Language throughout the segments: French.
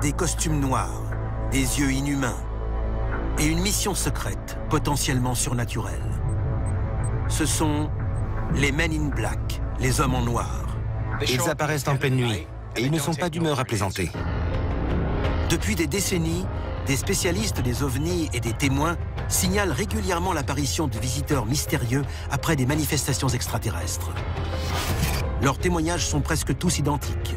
des costumes noirs, des yeux inhumains et une mission secrète, potentiellement surnaturelle. Ce sont les Men in Black, les hommes en noir. Ils apparaissent en pleine nuit et ils ne sont pas d'humeur à plaisanter. Depuis des décennies, des spécialistes des ovnis et des témoins signalent régulièrement l'apparition de visiteurs mystérieux après des manifestations extraterrestres. Leurs témoignages sont presque tous identiques.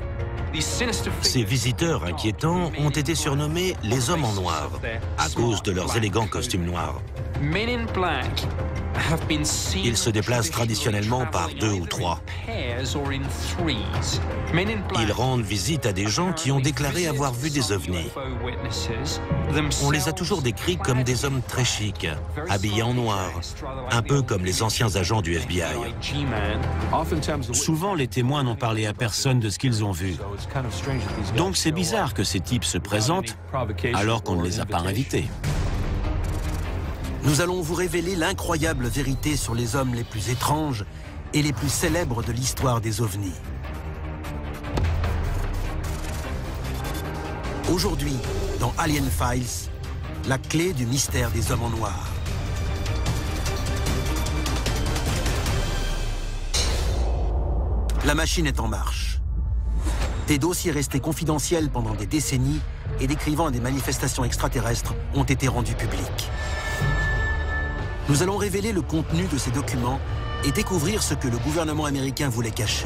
Ces visiteurs inquiétants ont été surnommés les hommes en noir à cause de leurs élégants costumes noirs. Ils se déplacent traditionnellement par 2 ou 3. Ils rendent visite à des gens qui ont déclaré avoir vu des ovnis. On les a toujours décrits comme des hommes très chics, habillés en noir, un peu comme les anciens agents du FBI. Souvent, les témoins n'ont parlé à personne de ce qu'ils ont vu. Donc c'est bizarre que ces types se présentent alors qu'on ne les a pas invités. Nous allons vous révéler l'incroyable vérité sur les hommes les plus étranges et les plus célèbres de l'histoire des ovnis. Aujourd'hui, dans Alien Files, la clé du mystère des hommes en noir. La machine est en marche. Des dossiers restés confidentiels pendant des décennies et décrivant des manifestations extraterrestres ont été rendus publics. Nous allons révéler le contenu de ces documents et découvrir ce que le gouvernement américain voulait cacher.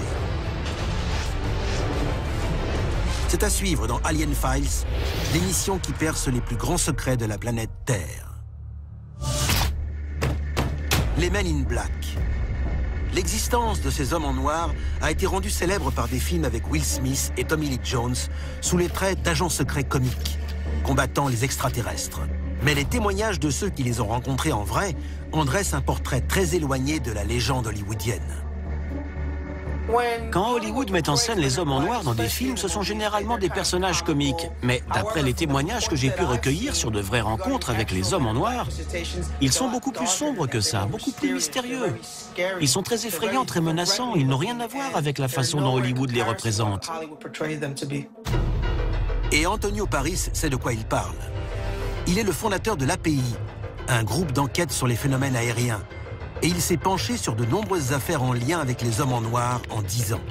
C'est à suivre dans Alien Files, l'émission qui perce les plus grands secrets de la planète Terre. Les Men in Black. L'existence de ces hommes en noir a été rendue célèbre par des films avec Will Smith et Tommy Lee Jones sous les traits d'agents secrets comiques, combattant les extraterrestres. Mais les témoignages de ceux qui les ont rencontrés en vrai en dressent un portrait très éloigné de la légende hollywoodienne. Quand Hollywood met en scène les hommes en noir dans des films, ce sont généralement des personnages comiques. Mais d'après les témoignages que j'ai pu recueillir sur de vraies rencontres avec les hommes en noir, ils sont beaucoup plus sombres que ça, beaucoup plus mystérieux. Ils sont très effrayants, très menaçants. Ils n'ont rien à voir avec la façon dont Hollywood les représente. Et Antonio Paris sait de quoi il parle. Il est le fondateur de l'API, un groupe d'enquête sur les phénomènes aériens. Et il s'est penché sur de nombreuses affaires en lien avec les hommes en noir en 10 ans.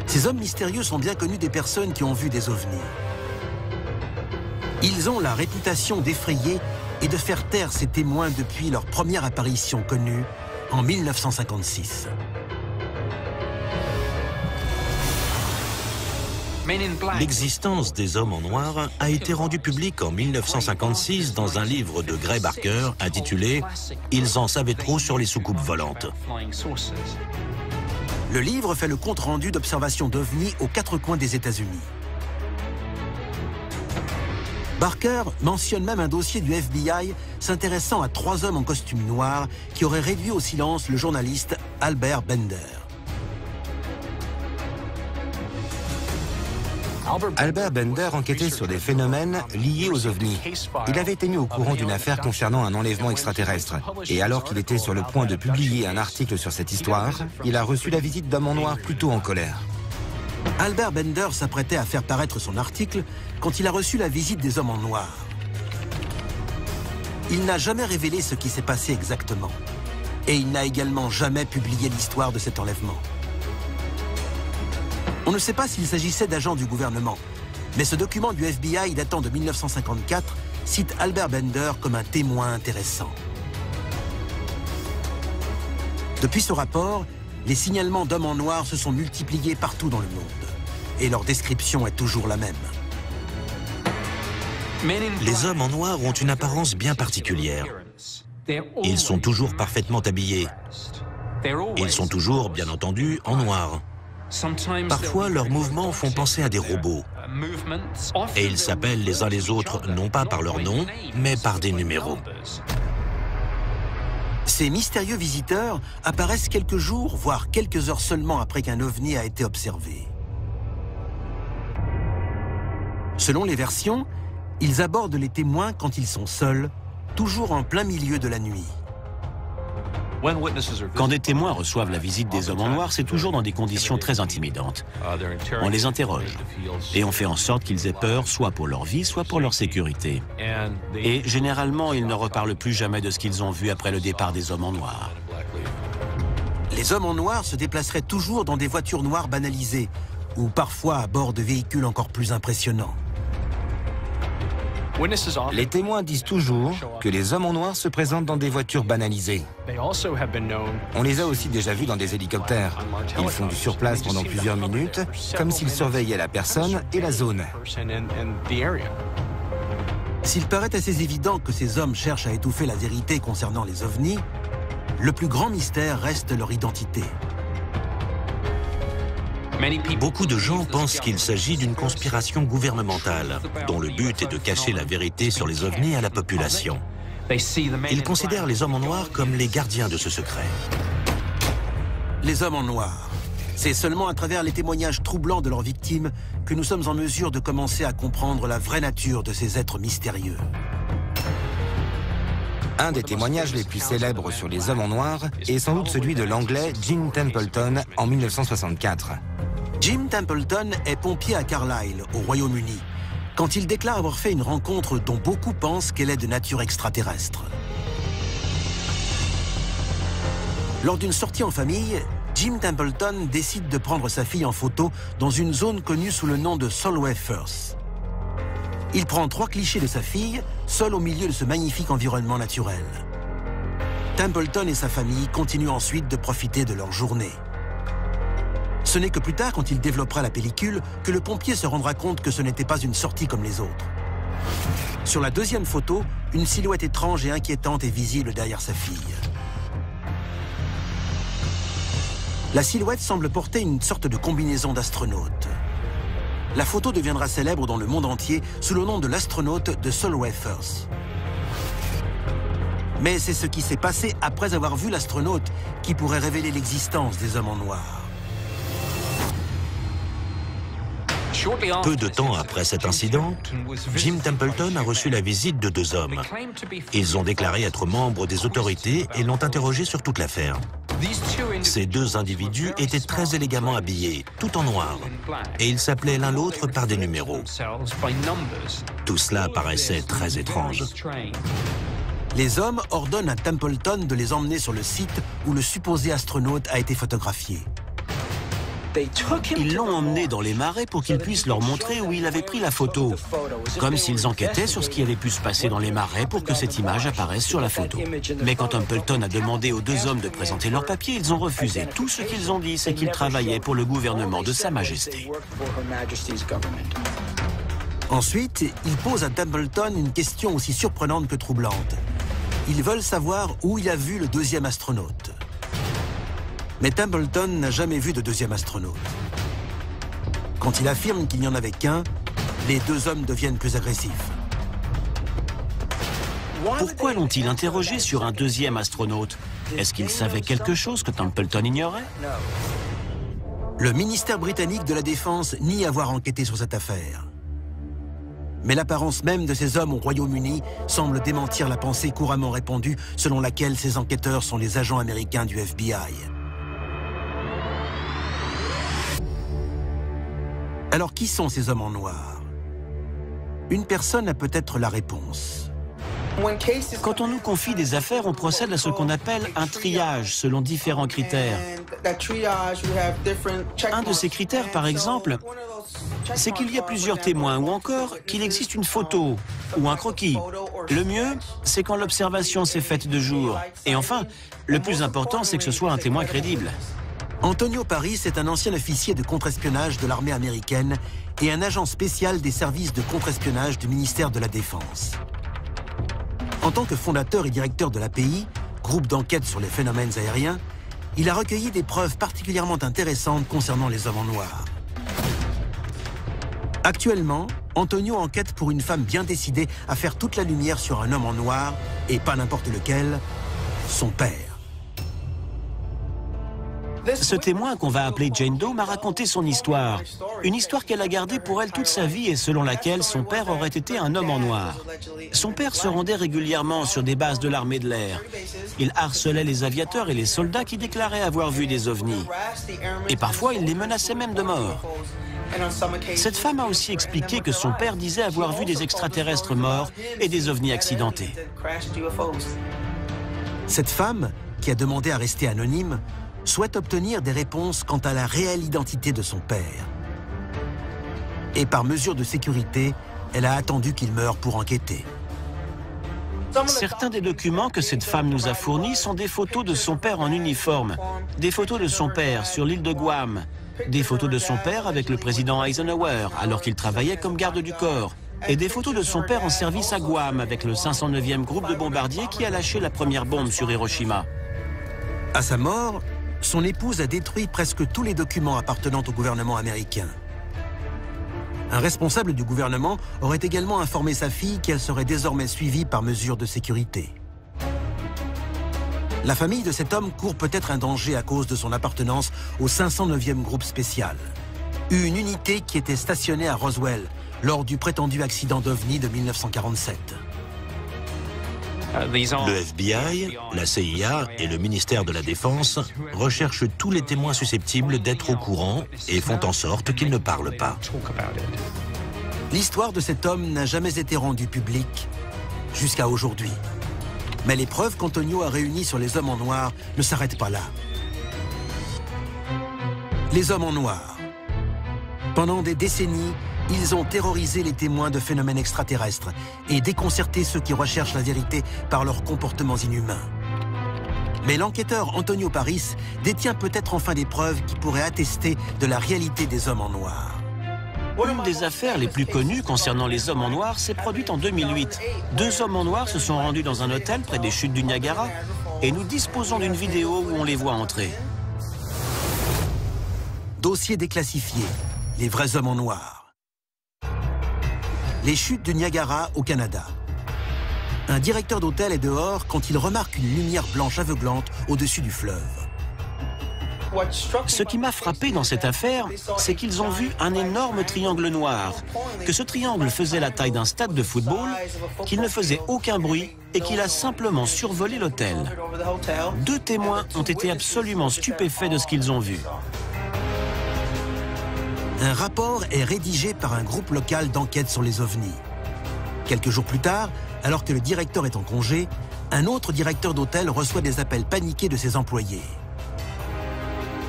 Ces hommes mystérieux sont bien connus des personnes qui ont vu des ovnis. Ils ont la réputation d'effrayer et de faire taire ces témoins depuis leur première apparition connue en 1956. L'existence des hommes en noir a été rendue publique en 1956 dans un livre de Gray Barker intitulé « Ils en savaient trop sur les soucoupes volantes ». Le livre fait le compte-rendu d'observations d'ovnis aux 4 coins des États-Unis. Barker mentionne même un dossier du FBI s'intéressant à 3 hommes en costume noir qui auraient réduit au silence le journaliste Albert Bender. Albert Bender enquêtait sur des phénomènes liés aux ovnis. Il avait été mis au courant d'une affaire concernant un enlèvement extraterrestre. Et alors qu'il était sur le point de publier un article sur cette histoire, il a reçu la visite d'hommes en noir plutôt en colère. Albert Bender s'apprêtait à faire paraître son article quand il a reçu la visite des hommes en noir. Il n'a jamais révélé ce qui s'est passé exactement. Et il n'a également jamais publié l'histoire de cet enlèvement. On ne sait pas s'il s'agissait d'agents du gouvernement, mais ce document du FBI datant de 1954 cite Albert Bender comme un témoin intéressant. Depuis ce rapport, les signalements d'hommes en noir se sont multipliés partout dans le monde, et leur description est toujours la même. Les hommes en noir ont une apparence bien particulière. Ils sont toujours parfaitement habillés. Ils sont toujours, bien entendu, en noir. Parfois, leurs mouvements font penser à des robots. Et ils s'appellent les uns les autres non pas par leur nom, mais par des numéros. Ces mystérieux visiteurs apparaissent quelques jours, voire quelques heures seulement après qu'un ovni a été observé. Selon les versions, ils abordent les témoins quand ils sont seuls, toujours en plein milieu de la nuit. Quand des témoins reçoivent la visite des hommes en noir, c'est toujours dans des conditions très intimidantes. On les interroge et on fait en sorte qu'ils aient peur, soit pour leur vie, soit pour leur sécurité. Et généralement, ils ne reparlent plus jamais de ce qu'ils ont vu après le départ des hommes en noir. Les hommes en noir se déplaceraient toujours dans des voitures noires banalisées, ou parfois à bord de véhicules encore plus impressionnants. Les témoins disent toujours que les hommes en noir se présentent dans des voitures banalisées. On les a aussi déjà vus dans des hélicoptères. Ils font du surplace pendant plusieurs minutes, comme s'ils surveillaient la personne et la zone. S'il paraît assez évident que ces hommes cherchent à étouffer la vérité concernant les ovnis, le plus grand mystère reste leur identité. Beaucoup de gens pensent qu'il s'agit d'une conspiration gouvernementale, dont le but est de cacher la vérité sur les ovnis à la population. Ils considèrent les hommes en noir comme les gardiens de ce secret. Les hommes en noir. C'est seulement à travers les témoignages troublants de leurs victimes que nous sommes en mesure de commencer à comprendre la vraie nature de ces êtres mystérieux. Un des témoignages les plus célèbres sur les hommes en noir est sans doute celui de l'anglais Jim Templeton en 1964. Jim Templeton est pompier à Carlisle, au Royaume-Uni, quand il déclare avoir fait une rencontre dont beaucoup pensent qu'elle est de nature extraterrestre. Lors d'une sortie en famille, Jim Templeton décide de prendre sa fille en photo dans une zone connue sous le nom de Solway Firth. Il prend 3 clichés de sa fille, seul au milieu de ce magnifique environnement naturel. Templeton et sa famille continuent ensuite de profiter de leur journée. Ce n'est que plus tard, quand il développera la pellicule, que le pompier se rendra compte que ce n'était pas une sortie comme les autres. Sur la deuxième photo, une silhouette étrange et inquiétante est visible derrière sa fille. La silhouette semble porter une sorte de combinaison d'astronaute. La photo deviendra célèbre dans le monde entier sous le nom de l'astronaute de Solway Firth. Mais c'est ce qui s'est passé après avoir vu l'astronaute qui pourrait révéler l'existence des hommes en noir. Peu de temps après cet incident, Jim Templeton a reçu la visite de 2 hommes. Ils ont déclaré être membres des autorités et l'ont interrogé sur toute l'affaire. Ces 2 individus étaient très élégamment habillés, tout en noir, et ils s'appelaient l'un l'autre par des numéros. Tout cela paraissait très étrange. Les hommes ordonnent à Templeton de les emmener sur le site où le supposé astronaute a été photographié. Ils l'ont emmené dans les marais pour qu'il puisse leur montrer où il avait pris la photo, comme s'ils enquêtaient sur ce qui avait pu se passer dans les marais pour que cette image apparaisse sur la photo. Mais quand Templeton a demandé aux 2 hommes de présenter leurs papiers, ils ont refusé. Tout ce qu'ils ont dit, c'est qu'ils travaillaient pour le gouvernement de Sa Majesté. Ensuite, ils posent à Templeton une question aussi surprenante que troublante. Ils veulent savoir où il a vu le 2e astronaute. Mais Templeton n'a jamais vu de 2e astronaute. Quand il affirme qu'il n'y en avait qu'un, les 2 hommes deviennent plus agressifs. Pourquoi l'ont-ils interrogé sur un 2e astronaute? Est-ce qu'ils savaient quelque chose que Templeton ignorait? Le ministère britannique de la Défense nie avoir enquêté sur cette affaire. Mais l'apparence même de ces hommes au Royaume-Uni semble démentir la pensée couramment répandue selon laquelle ces enquêteurs sont les agents américains du FBI. Alors, qui sont ces hommes en noir? Une personne a peut-être la réponse. Quand on nous confie des affaires, on procède à ce qu'on appelle un triage selon différents critères. Un de ces critères, par exemple, c'est qu'il y a plusieurs témoins ou encore qu'il existe une photo ou un croquis. Le mieux, c'est quand l'observation s'est faite de jour. Et enfin, le plus important, c'est que ce soit un témoin crédible. Antonio Paris est un ancien officier de contre-espionnage de l'armée américaine et un agent spécial des services de contre-espionnage du ministère de la Défense. En tant que fondateur et directeur de l'API, groupe d'enquête sur les phénomènes aériens, il a recueilli des preuves particulièrement intéressantes concernant les hommes en noir. Actuellement, Antonio enquête pour une femme bien décidée à faire toute la lumière sur un homme en noir, et pas n'importe lequel, son père. Ce témoin qu'on va appeler Jane Doe m'a raconté son histoire. Une histoire qu'elle a gardée pour elle toute sa vie et selon laquelle son père aurait été un homme en noir. Son père se rendait régulièrement sur des bases de l'armée de l'air. Il harcelait les aviateurs et les soldats qui déclaraient avoir vu des ovnis. Et parfois, il les menaçait même de mort. Cette femme a aussi expliqué que son père disait avoir vu des extraterrestres morts et des ovnis accidentés. Cette femme, qui a demandé à rester anonyme, souhaite obtenir des réponses quant à la réelle identité de son père. Et par mesure de sécurité, elle a attendu qu'il meure pour enquêter. Certains des documents que cette femme nous a fournis sont des photos de son père en uniforme, des photos de son père sur l'île de Guam, des photos de son père avec le président Eisenhower alors qu'il travaillait comme garde du corps, et des photos de son père en service à Guam avec le 509e groupe de bombardiers qui a lâché la première bombe sur Hiroshima. À sa mort, son épouse a détruit presque tous les documents appartenant au gouvernement américain. Un responsable du gouvernement aurait également informé sa fille qu'elle serait désormais suivie par mesure de sécurité. La famille de cet homme court peut-être un danger à cause de son appartenance au 509e groupe spécial, une unité qui était stationnée à Roswell lors du prétendu accident d'OVNI de 1947. Le FBI, la CIA et le ministère de la Défense recherchent tous les témoins susceptibles d'être au courant et font en sorte qu'ils ne parlent pas. L'histoire de cet homme n'a jamais été rendue publique jusqu'à aujourd'hui. Mais les preuves qu'Antonio a réunies sur les hommes en noir ne s'arrêtent pas là. Les hommes en noir. Pendant des décennies, ils ont terrorisé les témoins de phénomènes extraterrestres et déconcerté ceux qui recherchent la vérité par leurs comportements inhumains. Mais l'enquêteur Antonio Paris détient peut-être enfin des preuves qui pourraient attester de la réalité des hommes en noir. Une des affaires les plus connues concernant les hommes en noir s'est produite en 2008. 2 hommes en noir se sont rendus dans un hôtel près des chutes du Niagara et nous disposons d'une vidéo où on les voit entrer. Dossier déclassifié. Les vrais hommes en noir. Les chutes du Niagara au Canada. Un directeur d'hôtel est dehors quand il remarque une lumière blanche aveuglante au-dessus du fleuve. Ce qui m'a frappé dans cette affaire, c'est qu'ils ont vu un énorme triangle noir, que ce triangle faisait la taille d'un stade de football, qu'il ne faisait aucun bruit et qu'il a simplement survolé l'hôtel. 2 témoins ont été absolument stupéfaits de ce qu'ils ont vu. Un rapport est rédigé par un groupe local d'enquête sur les ovnis. Quelques jours plus tard, alors que le directeur est en congé, un autre directeur d'hôtel reçoit des appels paniqués de ses employés.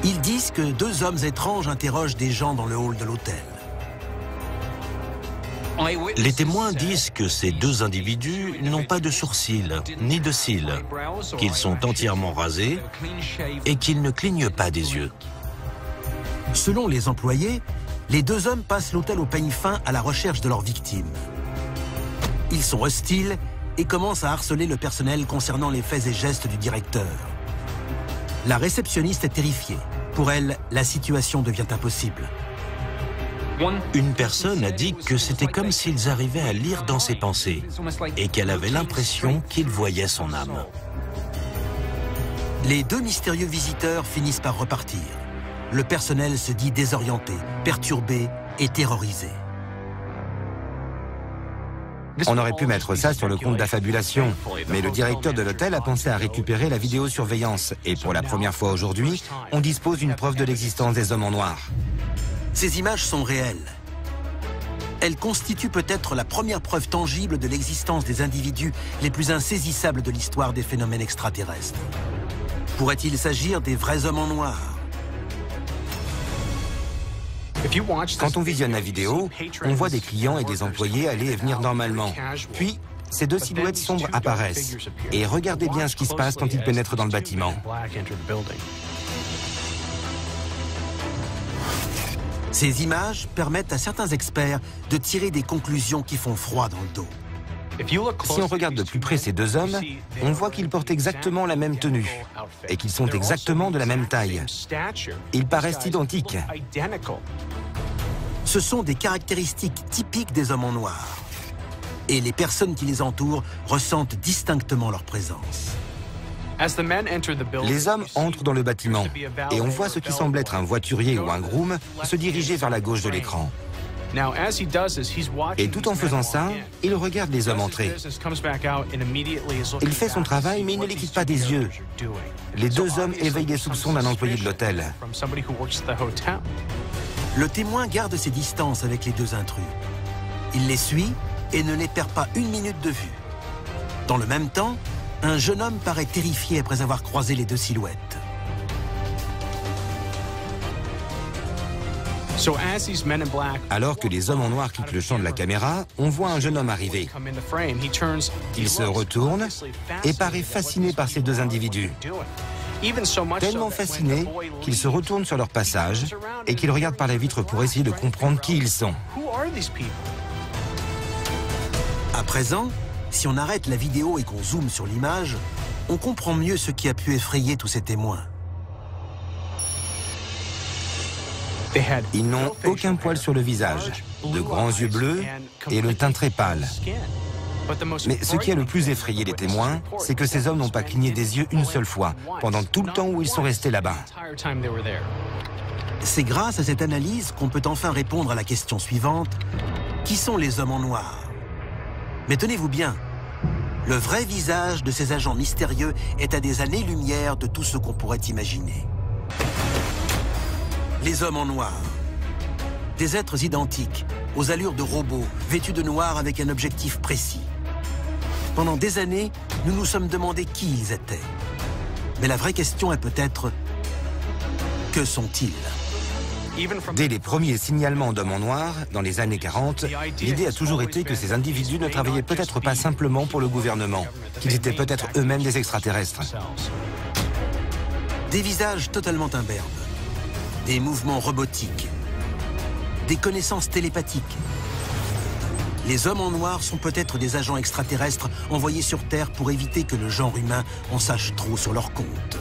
Ils disent que 2 hommes étranges interrogent des gens dans le hall de l'hôtel. Les témoins disent que ces 2 individus n'ont pas de sourcils ni de cils, qu'ils sont entièrement rasés et qu'ils ne clignent pas des yeux. Selon les employés, les 2 hommes passent l'hôtel au peigne fin à la recherche de leurs victimes. Ils sont hostiles et commencent à harceler le personnel concernant les faits et gestes du directeur. La réceptionniste est terrifiée. Pour elle, la situation devient impossible. Une personne a dit que c'était comme s'ils arrivaient à lire dans ses pensées et qu'elle avait l'impression qu'ils voyaient son âme. Les 2 mystérieux visiteurs finissent par repartir. Le personnel se dit désorienté, perturbé et terrorisé. On aurait pu mettre ça sur le compte d'affabulation, mais le directeur de l'hôtel a pensé à récupérer la vidéosurveillance. Et pour la première fois aujourd'hui, on dispose d'une preuve de l'existence des hommes en noir. Ces images sont réelles. Elles constituent peut-être la première preuve tangible de l'existence des individus les plus insaisissables de l'histoire des phénomènes extraterrestres. Pourrait-il s'agir des vrais hommes en noir ? Quand on visionne la vidéo, on voit des clients et des employés aller et venir normalement. Puis, ces 2 silhouettes sombres apparaissent. Et regardez bien ce qui se passe quand ils pénètrent dans le bâtiment. Ces images permettent à certains experts de tirer des conclusions qui font froid dans le dos. Si on regarde de plus près ces 2 hommes, on voit qu'ils portent exactement la même tenue et qu'ils sont exactement de la même taille. Ils paraissent identiques. Ce sont des caractéristiques typiques des hommes en noir. Et les personnes qui les entourent ressentent distinctement leur présence. Les hommes entrent dans le bâtiment et on voit ce qui semble être un voiturier ou un groom se diriger vers la gauche de l'écran. Et tout en faisant ça, il regarde les hommes entrer. Il fait son travail, mais il ne les quitte pas des yeux. Les deux hommes éveillent les soupçons d'un employé de l'hôtel. Le témoin garde ses distances avec les deux intrus. Il les suit et ne les perd pas une minute de vue. Dans le même temps, un jeune homme paraît terrifié après avoir croisé les deux silhouettes. Alors que les hommes en noir quittent le champ de la caméra, on voit un jeune homme arriver. Il se retourne et paraît fasciné par ces deux individus. Tellement fasciné qu'il se retourne sur leur passage et qu'il regarde par la vitre pour essayer de comprendre qui ils sont. À présent, si on arrête la vidéo et qu'on zoome sur l'image, on comprend mieux ce qui a pu effrayer tous ces témoins. Ils n'ont aucun poil sur le visage, de grands yeux bleus et le teint très pâle. Mais ce qui a le plus effrayé les témoins, c'est que ces hommes n'ont pas cligné des yeux une seule fois, pendant tout le temps où ils sont restés là-bas. C'est grâce à cette analyse qu'on peut enfin répondre à la question suivante. Qui sont les hommes en noir? Mais tenez-vous bien, le vrai visage de ces agents mystérieux est à des années-lumière de tout ce qu'on pourrait imaginer. Les hommes en noir. Des êtres identiques, aux allures de robots, vêtus de noir avec un objectif précis. Pendant des années, nous nous sommes demandé qui ils étaient. Mais la vraie question est peut-être, que sont-ils? Dès les premiers signalements d'hommes en noir, dans les années 40, l'idée a toujours été que ces individus ne travaillaient peut-être pas simplement pour le gouvernement, qu'ils étaient peut-être eux-mêmes des extraterrestres. Des visages totalement imberbes, des mouvements robotiques, des connaissances télépathiques. Les hommes en noir sont peut-être des agents extraterrestres envoyés sur Terre pour éviter que le genre humain en sache trop sur leur compte.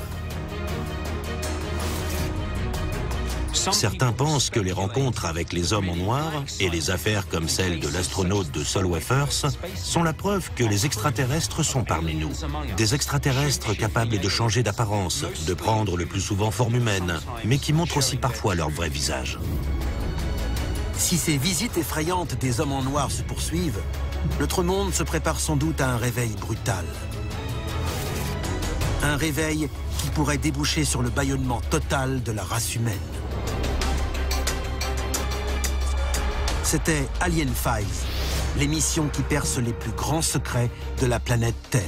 Certains pensent que les rencontres avec les hommes en noir et les affaires comme celle de l'astronaute de Sol Wefers sont la preuve que les extraterrestres sont parmi nous. Des extraterrestres capables de changer d'apparence, de prendre le plus souvent forme humaine, mais qui montrent aussi parfois leur vrai visage. Si ces visites effrayantes des hommes en noir se poursuivent, notre monde se prépare sans doute à un réveil brutal. Un réveil qui pourrait déboucher sur le bâillonnement total de la race humaine. C'était Alien Files, l'émission qui perce les plus grands secrets de la planète Terre.